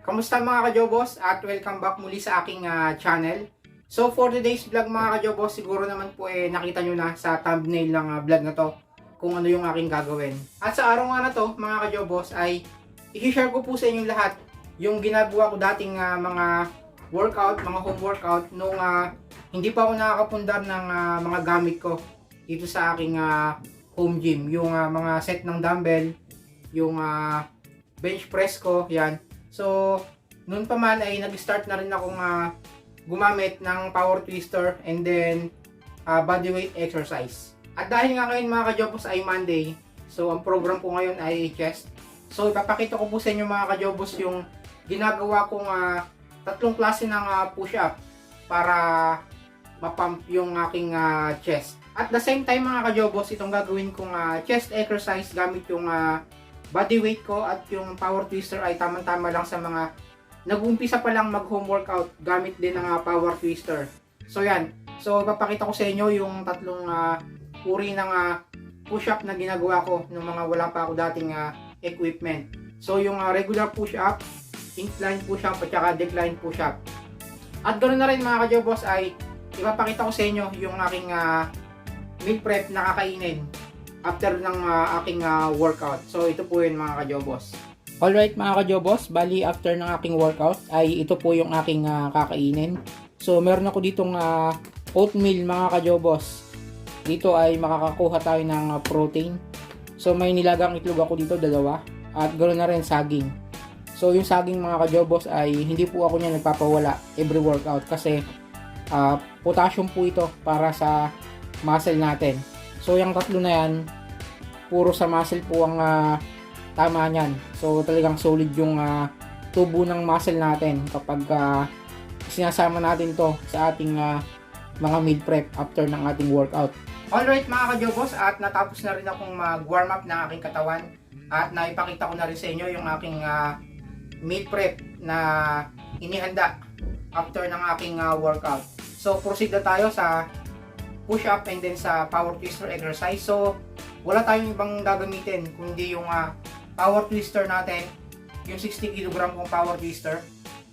Kamusta mga kajobos at welcome back muli sa aking channel. So for today's vlog mga kajobos, siguro naman po nakita nyo na sa thumbnail ng vlog na to kung ano yung aking gagawin. At sa araw nga na to mga kajobos ay i-share ko po sa inyong lahat yung ginagawa ko dating mga workout, mga home workout nung hindi pa ako nakakapundar ng mga gamit ko dito sa aking home gym. Yung mga set ng dumbbell, yung bench press ko, yan. So, noon pa man ay nag-start na rin akong gumamit ng power twister and then bodyweight exercise. At dahil nga ngayon mga kajobos ay Monday, so ang program ko ngayon ay chest. So, ipapakita ko po sa inyo mga kajobos yung ginagawa kong tatlong klase ng push-up para mapump yung aking chest. At the same time mga kajobos, itong gagawin kong chest exercise gamit yung body weight ko at yung power twister ay tamang-tama lang sa mga nag-uumpisa pa lang mag-home workout gamit din ng power twister. So yan. So ipapakita ko sa inyo yung tatlong uri ng push-up na ginagawa ko nung mga wala pa ako dating equipment. So yung regular push-up, incline push-up at saka decline push-up. At ganoon na rin mga kajobos ay ipapakita ko sa inyo yung aking meal prep na kakainin after ng aking workout. So ito po yun mga kajobos. Alright mga kajobos, bali after ng aking workout ay ito po yung aking kakainin. So meron ako ditong oatmeal mga kajobos. Dito ay makakakuha tayo ng protein. So may nilagang itlog ako dito, dalawa. At ganoon na rin saging. So yung saging mga kajobos ay hindi po ako niya nagpapawala every workout kasi potassium po ito para sa muscle natin. So yung tatlo na yan, puro sa muscle po ang tama niyan. So talagang solid yung tubo ng muscle natin kapag sinasama natin to sa ating mga meal prep after ng ating workout. Alright mga kajobos, at natapos na rin akong mag-warm up ng aking katawan at naipakita ko na rin sa inyo yung aking meal prep na inihanda after ng aking workout. So proceed na tayo sa push up and then sa power twister exercise. So wala tayong ibang gagamitin kundi yung power twister natin, yung 60 kg kong power twister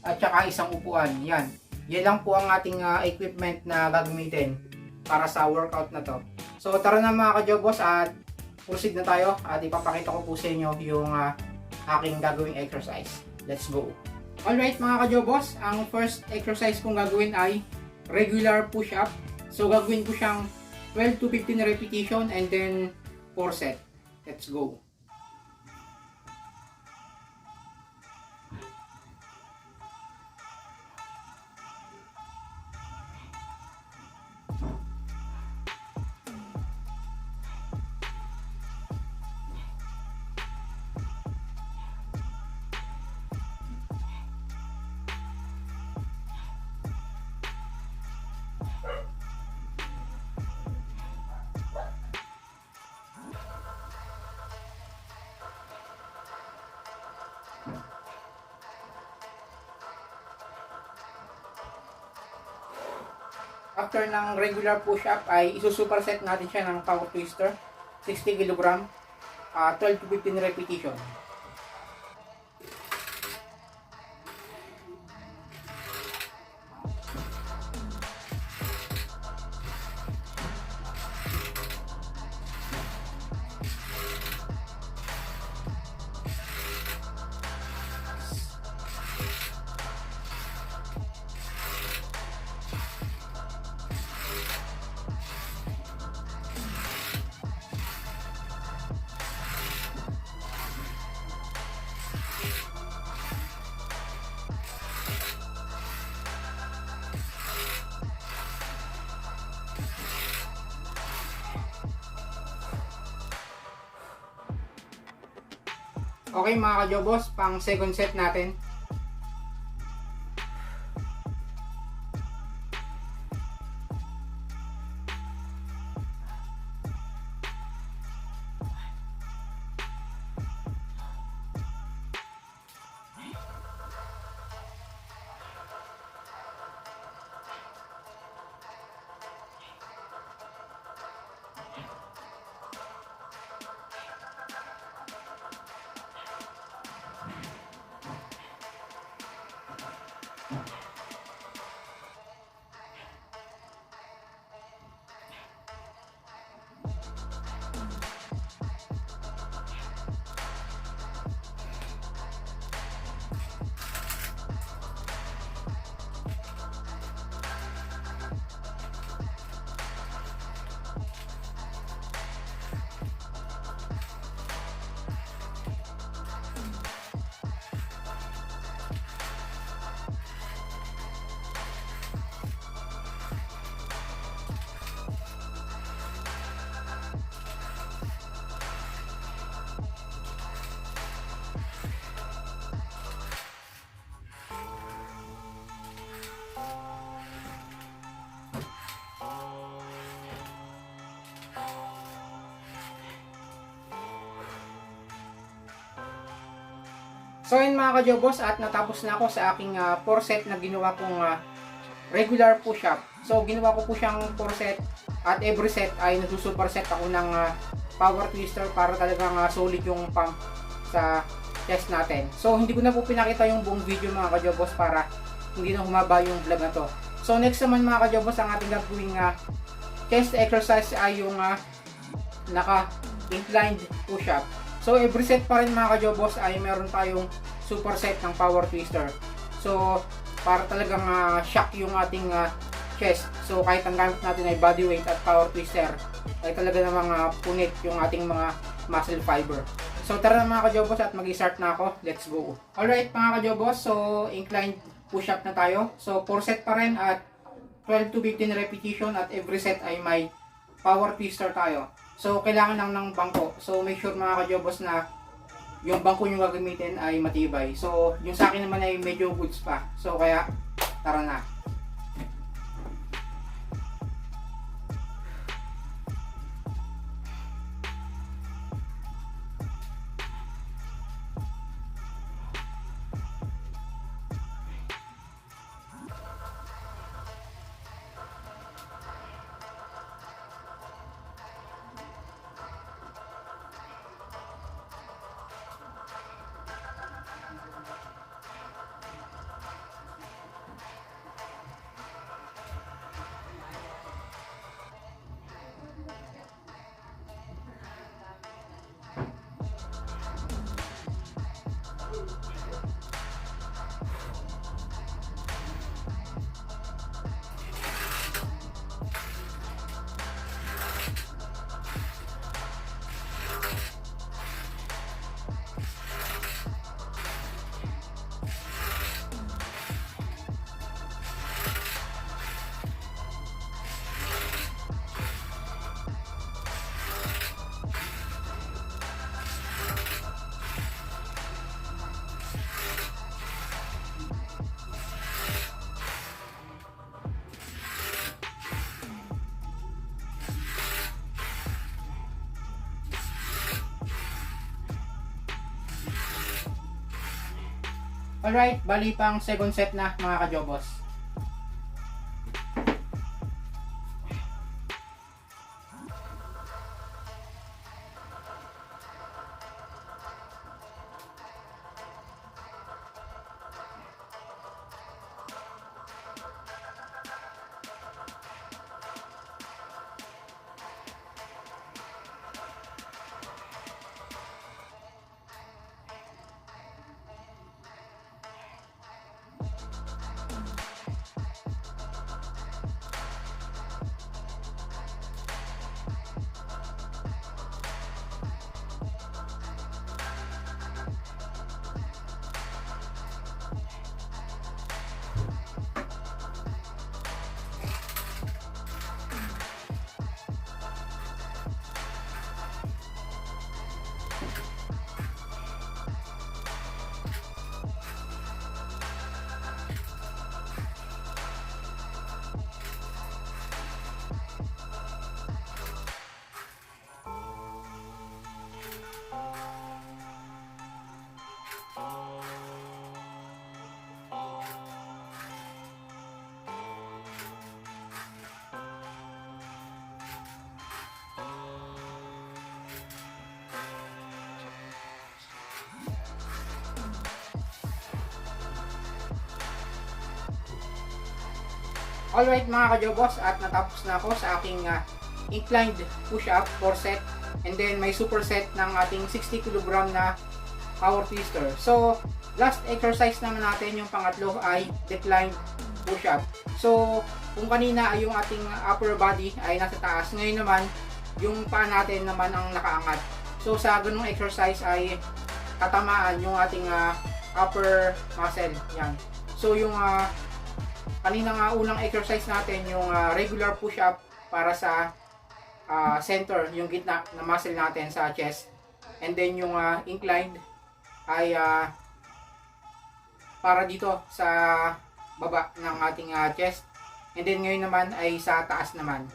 at saka isang upuan. Yan lang po ang ating equipment na gagamitin para sa workout na to. So tara na mga kajobos at proceed na tayo at ipapakita ko po sa inyo yung aking gagawing exercise. Let's go. Alright mga kajobos, ang first exercise kong gagawin ay regular push up. So gagawin ko siyang 12 to 15 repetition and then 4 set. Let's go. After ng regular push-up ay isusuperset natin siya ng power twister, 60 kg, 12 to 15 repetition. Okay mga kajobos, pang second set natin. So yun mga ka-jobos, at natapos na ako sa aking 4 set na ginawa kong regular push-up. So ginawa ko po siyang 4 set, at every set ay nagsusuperset ako ng power twister para talagang solid yung pump sa chest natin. So hindi ko na po pinakita yung buong video mga ka-jobos para hindi na humaba yung vlog na to. So next naman mga ka-jobos, ang ating gagawing chest exercise ay yung naka-inclined push-up. So every set pa rin mga ka-jobos ay meron tayong superset ng power twister. So para talagang shock yung ating chest. So kahit ang gamit natin ay body weight at power twister, ay talaga namang punit yung ating mga muscle fiber. So tara na mga ka-jobos at mag-start na ako. Let's go. Alright mga ka-jobos, so inclined push-up na tayo. So 4 set pa rin at 12 to 15 repetition, at every set ay may power twister tayo. So kailangan lang ng bangko. So make sure mga ka-jobos na yung bangko nyo gagamitin ay matibay. So yung sa akin naman ay medyo goods pa. So kaya tara na. Alright, bali pang second set na mga ka-jobos. Alright mga kajobos, at natapos na ako sa aking inclined push-up 4 set. And then may superset ng ating 60 kg na power twister. So, last exercise naman natin, yung pangatlo ay declined push-up. So, kung kanina ay yung ating upper body ay nasa taas, ngayon naman, yung paa natin naman ang nakaangat. So, sa ganung exercise ay tatamaan yung ating upper muscle. Yan. So, yung kanina nga unang exercise natin, yung regular push-up para sa center, yung gitna na muscle natin sa chest. And then yung inclined ay para dito sa baba ng ating chest. And then ngayon naman ay sa taas naman.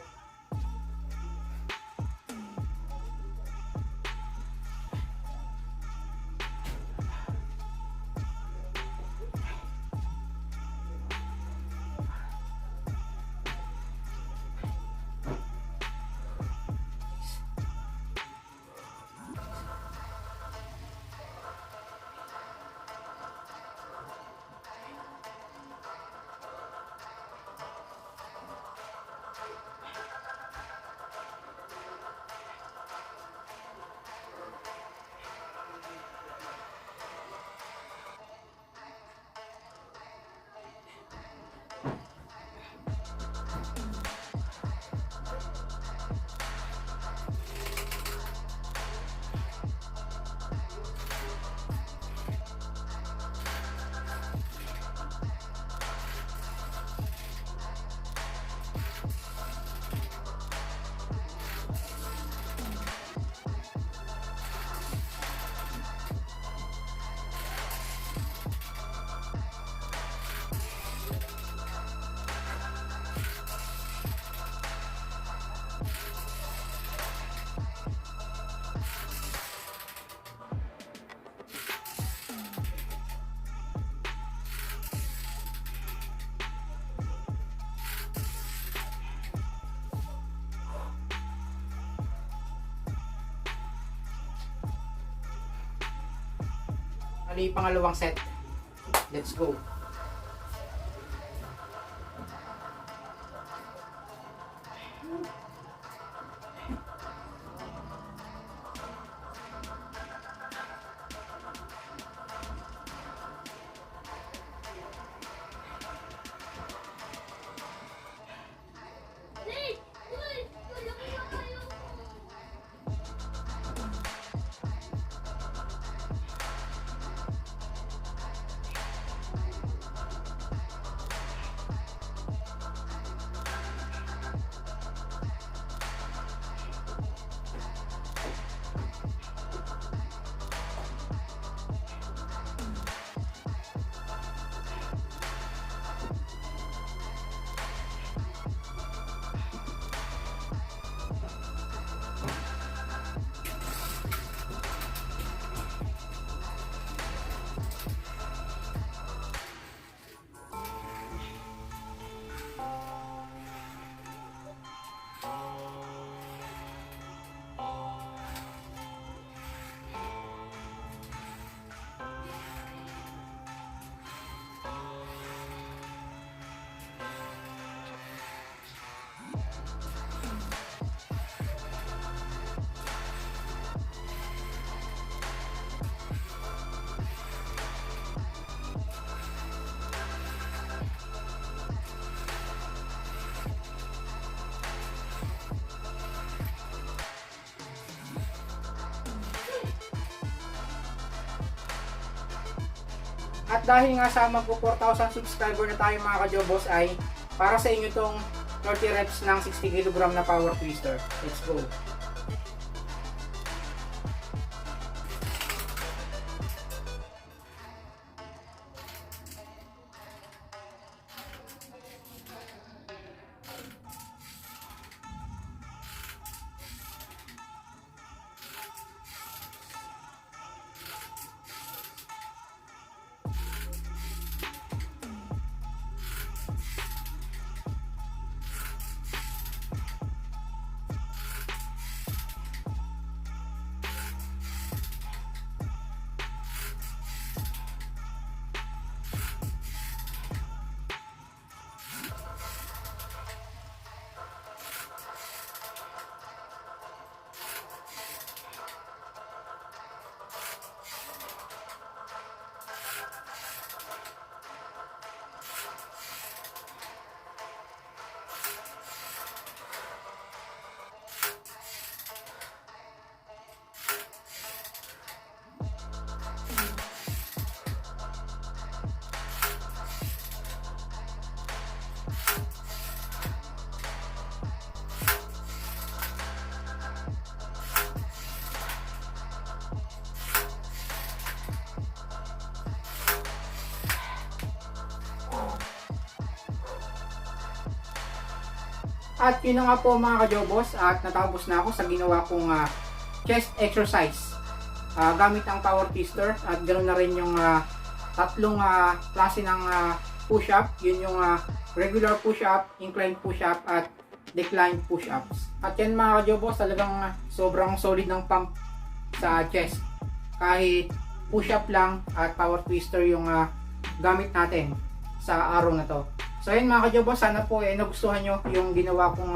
Mali pangalawang set. Let's go. At dahil nga sa magpo 4,000 subscriber na tayo mga kajobos, ay para sa inyo tong 30 reps ng 60 kg na power twister. Let's go. At yun na nga po mga kajobos, at natapos na ako sa ginawa kong chest exercise gamit ang power twister, at ganoon na rin yung tatlong klase ng push-up. Yun yung regular push-up, incline push-up, at decline push-ups. At yan mga kajobos, talagang sobrang solid ng pump sa chest. Kahit push-up lang at power twister yung gamit natin sa araw na to. So ayun mga kajobos, sana po nagustuhan nyo yung ginawa kong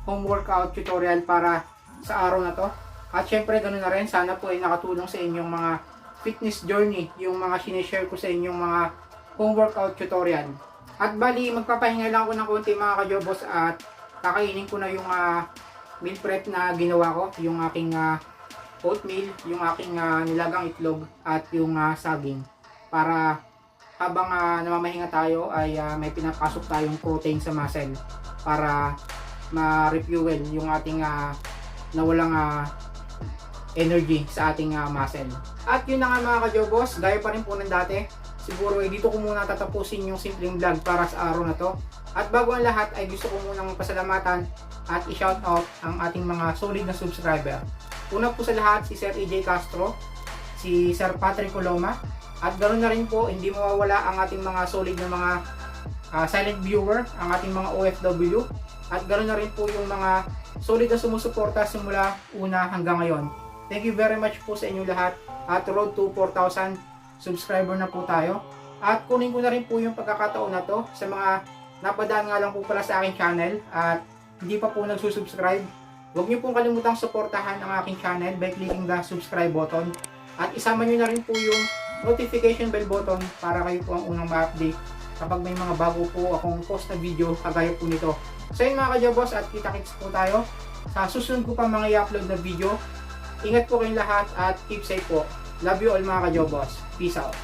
home workout tutorial para sa araw na to. At syempre ganoon na rin, sana po nakatulong sa inyong mga fitness journey yung mga sinishare ko sa inyong mga home workout tutorial. At bali, magpapahinga lang ako ng konti mga kajobos, at kakainin ko na yung meal prep na ginawa ko, yung aking oatmeal, yung aking nilagang itlog, at yung saging, para habang namamahinga tayo ay may pinapasok tayong protein sa muscle para ma-refuel yung ating nawalang energy sa ating muscle. At yun na nga mga kajobos, gaya pa rin po ng dati, siguro dito ko muna tatapusin yung simpleng vlog para sa araw na to. At bago ang lahat ay gusto ko munang pasalamatan at i-shoutout ang ating mga solid na subscriber. Una po sa lahat si Sir EJ Castro, si Sir Patrick Coloma, at ganoon na rin po, hindi mawawala ang ating mga solid na mga silent viewer, ang ating mga OFW, at ganoon na rin po yung mga solid na sumusuporta simula una hanggang ngayon. Thank you very much po sa inyo lahat, at road to 4,000 subscriber na po tayo. At kunin ko na rin po yung pagkakataon na to sa mga napadaan nga lang po pala sa aking channel at hindi pa po nagsusubscribe. Huwag niyo pong kalimutang suportahan ang aking channel by clicking the subscribe button, at isama niyo na rin po yung notification bell button para kayo po ang unang ma-update kapag may mga bago po akong post na video kagaya po nito. So yun mga kajobos, at kita-kits po tayo sa susunod ko pa mga i-upload na video. Ingat po kayong lahat at keep safe po. Love you all mga kajobos. Peace out.